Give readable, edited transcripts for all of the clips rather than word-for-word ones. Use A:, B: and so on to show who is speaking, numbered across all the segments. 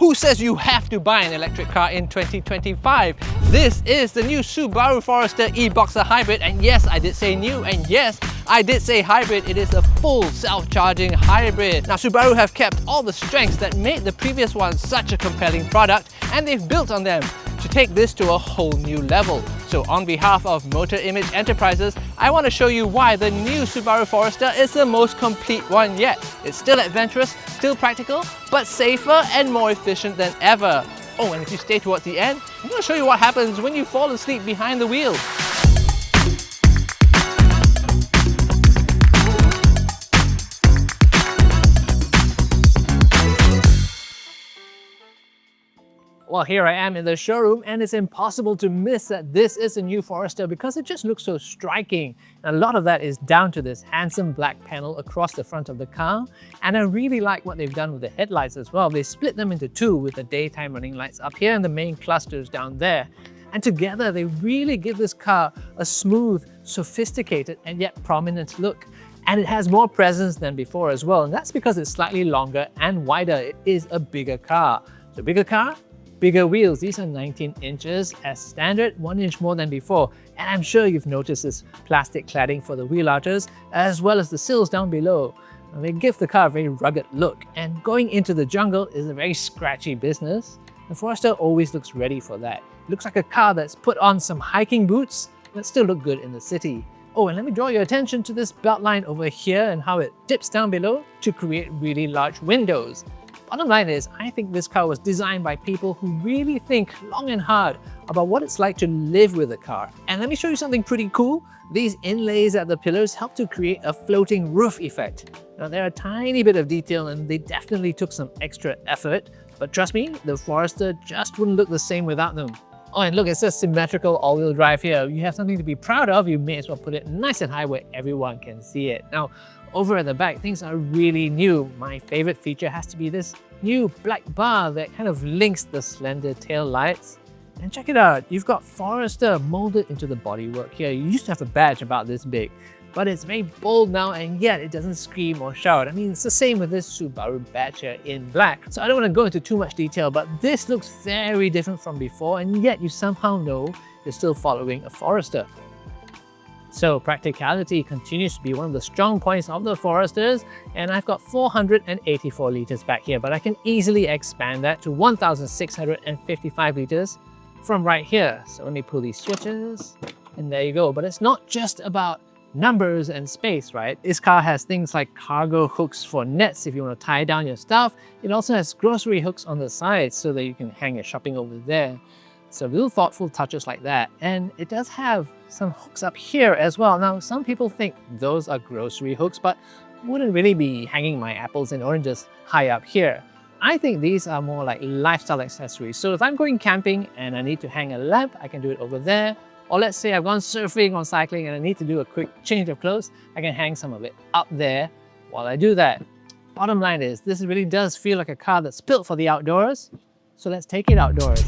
A: Who says you have to buy an electric car in 2025? This is the new Subaru Forester eBoxer hybrid, and yes, I did say new, and yes, I did say hybrid. It is a full self-charging hybrid. Now, Subaru have kept all the strengths that made the previous one such a compelling product, and they've built on them to take this to a whole new level. So on behalf of Motor Image Enterprises, I want to show you why the new Subaru Forester is the most complete one yet. It's still adventurous, still practical, but safer and more efficient than ever. Oh, and if you stay towards the end, I'm going to show you what happens when you fall asleep behind the wheel. Well, here I am in the showroom, and it's impossible to miss that this is a new Forester because it just looks so striking. And a lot of that is down to this handsome black panel across the front of the car. And I really like what they've done with the headlights as well. They split them into two with the daytime running lights up here and the main clusters down there. And together they really give this car a smooth, sophisticated and yet prominent look. And it has more presence than before as well. And that's because it's slightly longer and wider. It is a bigger car. So bigger car, bigger wheels. These are 19 inches as standard, 1 inch more than before. And I'm sure you've noticed this plastic cladding for the wheel arches, as well as the sills down below. They give the car a very rugged look, and going into the jungle is a very scratchy business. The Forester always looks ready for that. It looks like a car that's put on some hiking boots, but still look good in the city. Oh, and let me draw your attention to this belt line over here and how it dips down below to create really large windows. Bottom line is, I think this car was designed by people who really think long and hard about what it's like to live with a car. And let me show you something pretty cool. These inlays at the pillars help to create a floating roof effect. Now, they're a tiny bit of detail and they definitely took some extra effort, but trust me, the Forester just wouldn't look the same without them. Oh, and look, it says symmetrical all-wheel drive here. You have something to be proud of, you may as well put it nice and high where everyone can see it. Now, over at the back, things are really new. My favorite feature has to be this new black bar that kind of links the slender tail lights. And check it out, you've got Forester molded into the bodywork here. You used to have a badge about this big, but it's very bold now, and yet it doesn't scream or shout. I mean, it's the same with this Subaru badge here in black. So I don't want to go into too much detail, but this looks very different from before, and yet you somehow know you're still following a Forester. So practicality continues to be one of the strong points of the Foresters, and I've got 484 litres back here, but I can easily expand that to 1,655 litres from right here. So let me pull these switches, and there you go. But it's not just about numbers and space, right? This car has things like cargo hooks for nets if you want to tie down your stuff. It also has grocery hooks on the sides so that you can hang your shopping over there. So little thoughtful touches like that. And it does have some hooks up here as well. Now, some people think those are grocery hooks, but wouldn't really be hanging my apples and oranges high up here. I think these are more like lifestyle accessories. So if I'm going camping and I need to hang a lamp, I can do it over there. Or let's say I've gone surfing or cycling and I need to do a quick change of clothes, I can hang some of it up there while I do that. Bottom line is, this really does feel like a car that's built for the outdoors. So let's take it outdoors.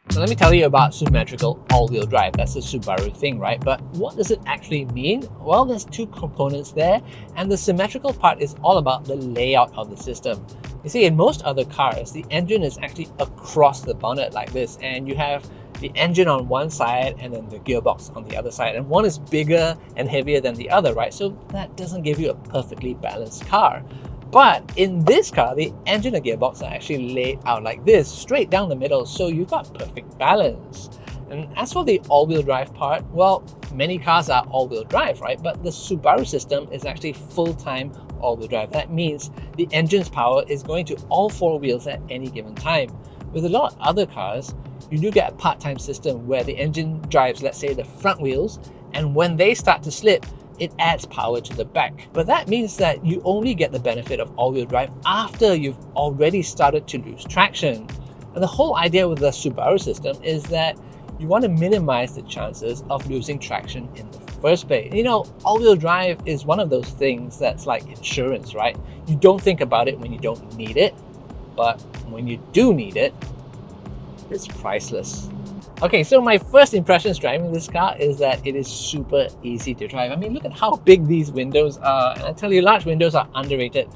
A: So let me tell you about symmetrical all-wheel drive. That's the Subaru thing, right? But what does it actually mean? Well, there's two components there, and the symmetrical part is all about the layout of the system. You see, in most other cars, the engine is actually across the bonnet like this, and you have the engine on one side and then the gearbox on the other side, and one is bigger and heavier than the other, right? So that doesn't give you a perfectly balanced car. But in this car, the engine and gearbox are actually laid out like this, straight down the middle, so you've got perfect balance. And as for the all-wheel drive part, well, many cars are all-wheel drive, right? But the Subaru system is actually full-time all-wheel drive. That means the engine's power is going to all four wheels at any given time. With a lot of other cars, you do get a part-time system where the engine drives, let's say, the front wheels, and when they start to slip, it adds power to the back. But that means that you only get the benefit of all-wheel drive after you've already started to lose traction. And the whole idea with the Subaru system is that you want to minimize the chances of losing traction in the first place. You know, all-wheel drive is one of those things that's like insurance, right? You don't think about it when you don't need it, but when you do need it, it's priceless. Okay, so my first impressions driving this car is that it is super easy to drive. I mean, look at how big these windows are. And I tell you, large windows are underrated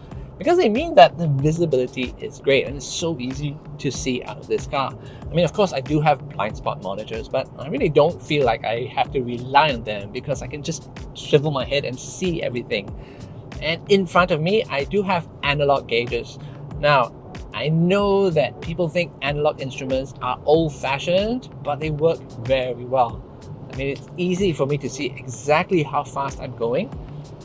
A: because they mean that the visibility is great and it's so easy to see out of this car. I mean, of course, I do have blind spot monitors, but I really don't feel like I have to rely on them because I can just swivel my head and see everything. And in front of me, I do have analog gauges. Now, I know that people think analog instruments are old-fashioned, but they work very well. I mean, it's easy for me to see exactly how fast I'm going.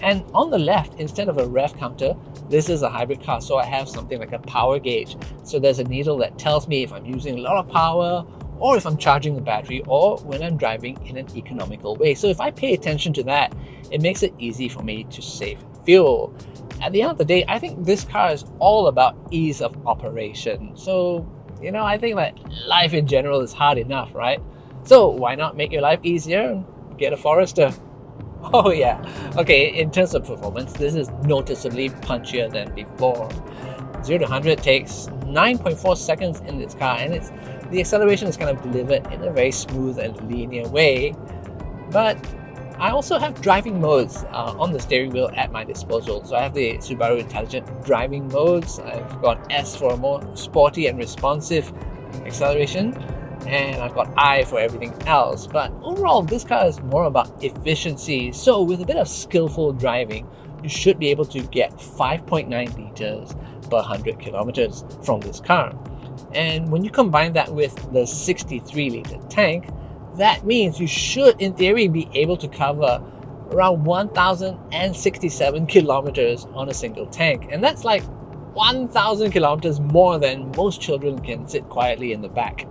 A: And on the left, instead of a rev counter, this is a hybrid car, so I have something like a power gauge. So there's a needle that tells me if I'm using a lot of power, or if I'm charging the battery, or when I'm driving in an economical way. So if I pay attention to that, it makes it easy for me to save fuel. At the end of the day, I think this car is all about ease of operation. So, you know, I think that life in general is hard enough, right? So why not make your life easier and get a Forester? Oh yeah, okay, in terms of performance, this is noticeably punchier than before. 0 to 100 takes 9.4 seconds in this car, and the acceleration is kind of delivered in a very smooth and linear way. But I also have driving modes on the steering wheel at my disposal. So I have the Subaru Intelligent driving modes. I've got S for a more sporty and responsive acceleration, and I've got I for everything else. But overall, this car is more about efficiency. So with a bit of skillful driving, you should be able to get 5.9 liters per 100 kilometers from this car. And when you combine that with the 63-liter tank, that means you should, in theory, be able to cover around 1,067 kilometers on a single tank. And that's like 1,000 kilometers more than most children can sit quietly in the back.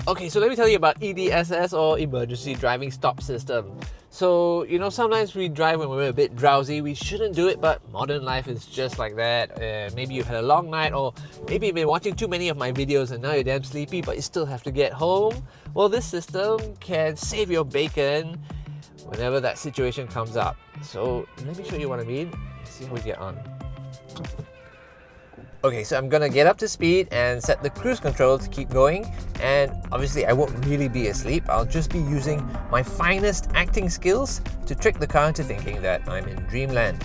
A: Okay, so let me tell you about EDSS, or Emergency Driving Stop System. So, you know, sometimes we drive when we're a bit drowsy. We shouldn't do it, but modern life is just like that. Maybe you've had a long night, or maybe you've been watching too many of my videos and now you're damn sleepy, but you still have to get home. Well, this system can save your bacon whenever that situation comes up. So let me show you what I mean. See how we get on. Okay, so I'm gonna get up to speed and set the cruise control to keep going, and obviously I won't really be asleep. I'll just be using my finest acting skills to trick the car into thinking that I'm in dreamland.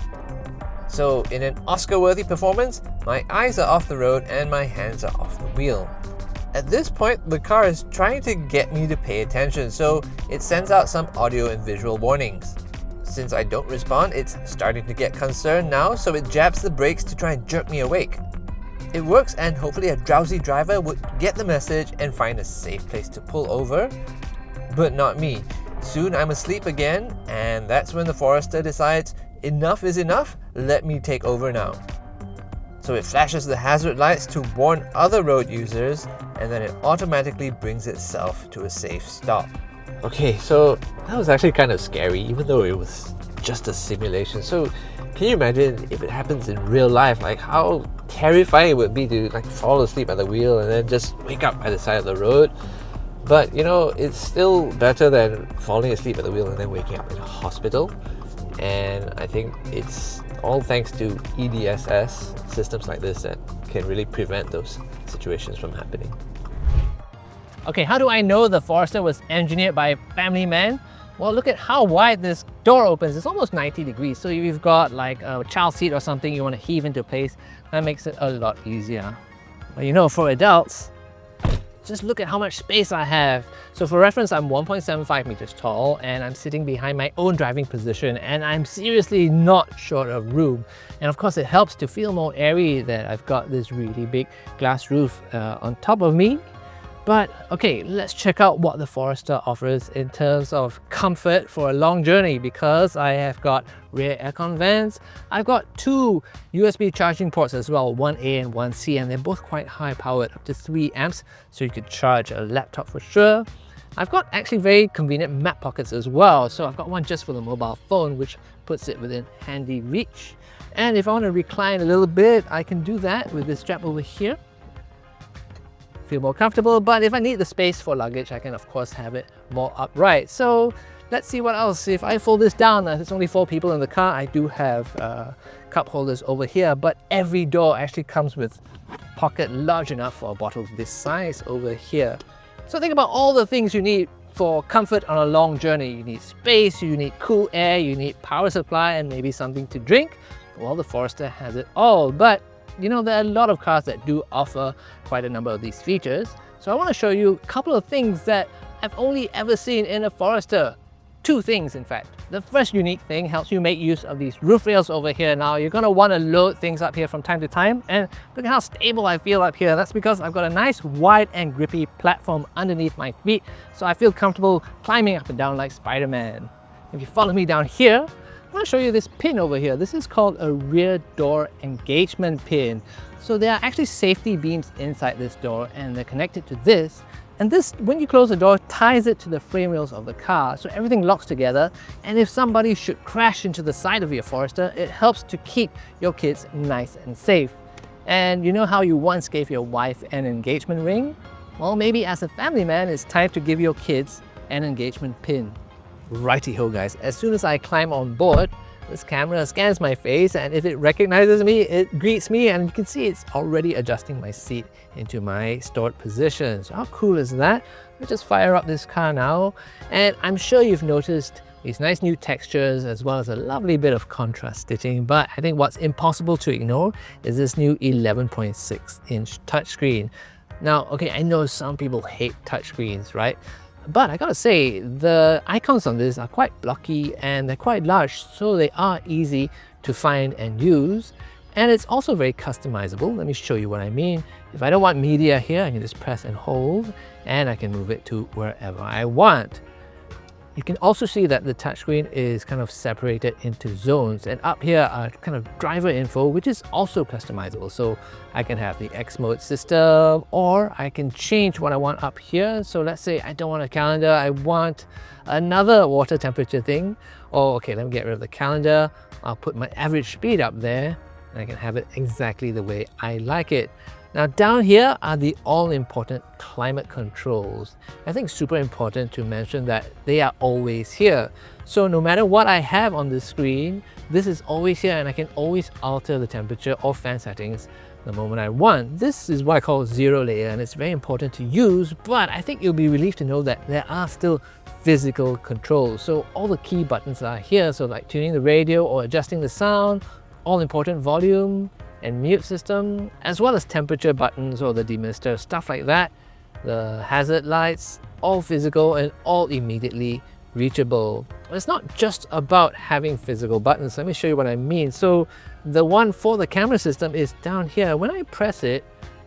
A: So in an Oscar-worthy performance, my eyes are off the road and my hands are off the wheel. At this point, the car is trying to get me to pay attention, so it sends out some audio and visual warnings. Since I don't respond, it's starting to get concerned now, so it jabs the brakes to try and jerk me awake. It works, and hopefully a drowsy driver would get the message and find a safe place to pull over. But not me. Soon I'm asleep again, and that's when the Forester decides enough is enough, let me take over now. So it flashes the hazard lights to warn other road users, and then it automatically brings itself to a safe stop. Okay, so that was actually kind of scary, even though it was just a simulation. So can you imagine if it happens in real life, like how terrifying it would be to like fall asleep at the wheel and then just wake up by the side of the road? But you know, it's still better than falling asleep at the wheel and then waking up in a hospital. And I think it's all thanks to EDSS systems like this that can really prevent those situations from happening. Okay, how do I know the Forester was engineered by a family man? Well, look at how wide this door opens. It's almost 90 degrees. So if you've got like a child seat or something you want to heave into place, that makes it a lot easier. But you know, for adults, just look at how much space I have. So for reference, I'm 1.75 meters tall and I'm sitting behind my own driving position, and I'm seriously not short of room. And of course, it helps to feel more airy that I've got this really big glass roof on top of me. But okay, let's check out what the Forester offers in terms of comfort for a long journey, because I have got rear aircon vents. I've got 2 USB charging ports as well, one A and one C, and they're both quite high powered, up to 3 amps, so you could charge a laptop for sure. I've got actually very convenient map pockets as well, so I've got one just for the mobile phone, which puts it within handy reach. And if I want to recline a little bit, I can do that with this strap over here. Feel more comfortable, but if I need the space for luggage, I can of course have it more upright. So let's see what else. If I fold this down, there's only 4 people in the car. I do have cup holders over here, but every door actually comes with a pocket large enough for a bottle this size over here. So think about all the things you need for comfort on a long journey. You need space, you need cool air, you need power supply, and maybe something to drink. Well, the Forester has it all. But you know, there are a lot of cars that do offer quite a number of these features. So I want to show you a couple of things that I've only ever seen in a Forester. Two things, in fact. The first unique thing helps you make use of these roof rails over here. Now, you're going to want to load things up here from time to time, and look at how stable I feel up here. That's because I've got a nice wide and grippy platform underneath my feet, so I feel comfortable climbing up and down like Spider-Man. If you follow me down here, I want to show you this pin over here. This is called a rear door engagement pin. So there are actually safety beams inside this door, and they're connected to this. And this, when you close the door, ties it to the frame rails of the car, so everything locks together. And if somebody should crash into the side of your Forester, it helps to keep your kids nice and safe. And you know how you once gave your wife an engagement ring? Well, maybe as a family man, it's time to give your kids an engagement pin. Righty-ho, guys. As soon as I climb on board, this camera scans my face, and if it recognizes me, it greets me, and you can see it's already adjusting my seat into my stored position. So how cool is that? Let me just fire up this car now, and I'm sure you've noticed these nice new textures as well as a lovely bit of contrast stitching, but I think what's impossible to ignore is this new 11.6-inch touchscreen. Now, okay, I know some people hate touchscreens, right? But I gotta say, the icons on this are quite blocky and they're quite large, so they are easy to find and use. And it's also very customizable. Let me show you what I mean. If I don't want media here, I can just press and hold, and I can move it to wherever I want. You can also see that the touchscreen is kind of separated into zones, and up here are kind of driver info, which is also customizable. So I can have the X mode system, or I can change what I want up here. So let's say I don't want a calendar, I want another water temperature thing. Oh, okay, let me get rid of the calendar. I'll put my average speed up there, and I can have it exactly the way I like it. Now down here are the all-important climate controls. I think it's super important to mention that they are always here. So no matter what I have on the screen, this is always here, and I can always alter the temperature or fan settings the moment I want. This is what I call zero layer, and it's very important to use, but I think you'll be relieved to know that there are still physical controls. So all the key buttons are here, so like tuning the radio or adjusting the sound, all-important volume and mute system, as well as temperature buttons or the demister, stuff like that. The hazard lights, all physical and all immediately reachable. But it's not just about having physical buttons. Let me show you what I mean. So the one for the camera system is down here. When I press it,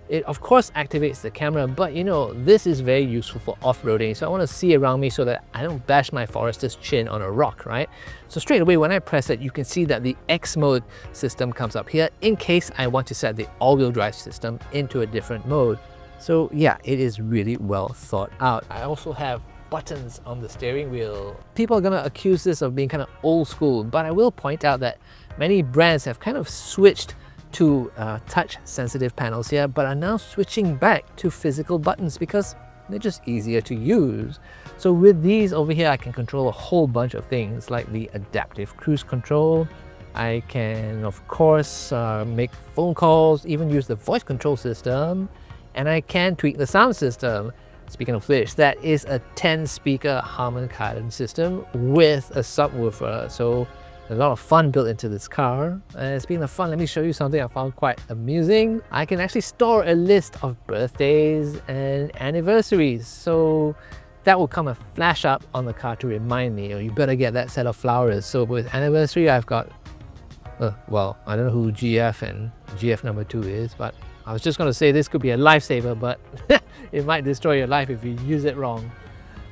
A: it of course activates the camera, but you know, this is very useful for off-roading. So I want to see around me so that I don't bash my Forester's chin on a rock, right? So straight away when I press it, you can see that the X mode system comes up here in case I want to set the all-wheel drive system into a different mode. So yeah, it is really well thought out. I also have buttons on the steering wheel. People are gonna accuse this of being kind of old school, but I will point out that many brands have kind of switched to touch sensitive panels here, but are now switching back to physical buttons because they're just easier to use. So with these over here, I can control a whole bunch of things like the adaptive cruise control. I can of course make phone calls, even use the voice control system, and I can tweak the sound system. Speaking of which, that is a 10-speaker Harman Kardon system with a subwoofer. So a lot of fun built into this car. Speaking of fun, let me show you something I found quite amusing. I can actually store a list of birthdays and anniversaries. So that will come a flash up on the car to remind me, oh, you better get that set of flowers. So with anniversary, I've got, well, I don't know who GF and GF number 2 is, but I was just going to say this could be a lifesaver, but it might destroy your life if you use it wrong.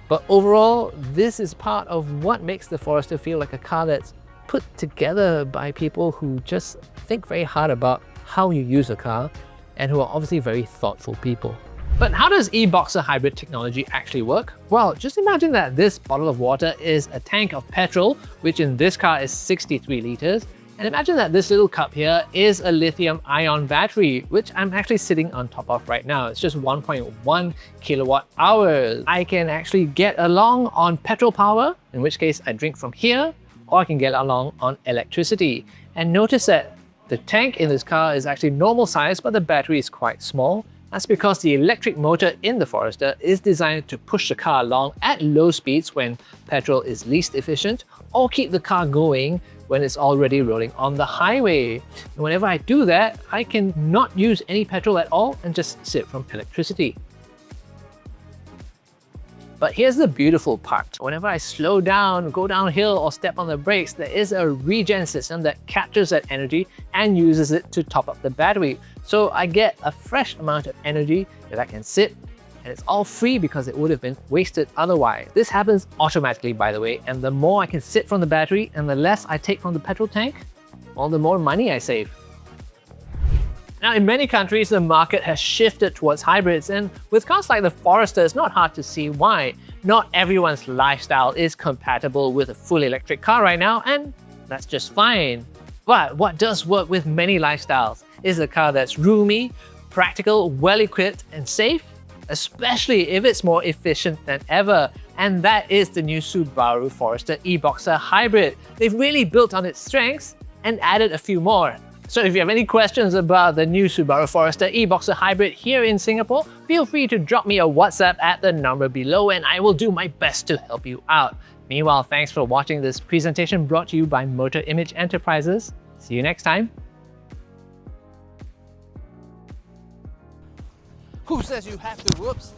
A: But overall, this is part of what makes the Forester feel like a car that's put together by people who just think very hard about how you use a car and who are obviously very thoughtful people. But how does eBoxer hybrid technology actually work? Well, just imagine that this bottle of water is a tank of petrol, which in this car is 63 liters. And imagine that this little cup here is a lithium-ion battery, which I'm actually sitting on top of right now. It's just 1.1 kilowatt hours. I can actually get along on petrol power, in which case I drink from here, or I can get along on electricity. And notice that the tank in this car is actually normal size, but the battery is quite small. That's because the electric motor in the Forester is designed to push the car along at low speeds when petrol is least efficient, or keep the car going when it's already rolling on the highway. And whenever I do that, I can not use any petrol at all and just sip from electricity. But here's the beautiful part. Whenever I slow down, go downhill, or step on the brakes, there is a regen system that captures that energy and uses it to top up the battery. So I get a fresh amount of energy that I can sip, and it's all free because it would have been wasted otherwise. This happens automatically, by the way, and the more I can sip from the battery and the less I take from the petrol tank, well, the more money I save. Now, in many countries, the market has shifted towards hybrids, and with cars like the Forester, it's not hard to see why. Not everyone's lifestyle is compatible with a fully electric car right now, and that's just fine. But what does work with many lifestyles is a car that's roomy, practical, well-equipped, and safe, especially if it's more efficient than ever. And that is the new Subaru Forester eBoxer Hybrid. They've really built on its strengths and added a few more. So if you have any questions about the new Subaru Forester eBoxer Hybrid here in Singapore, feel free to drop me a WhatsApp at the number below and I will do my best to help you out. Meanwhile, thanks for watching this presentation brought to you by Motor Image Enterprises. See you next time.
B: Who says you have to? Whoops.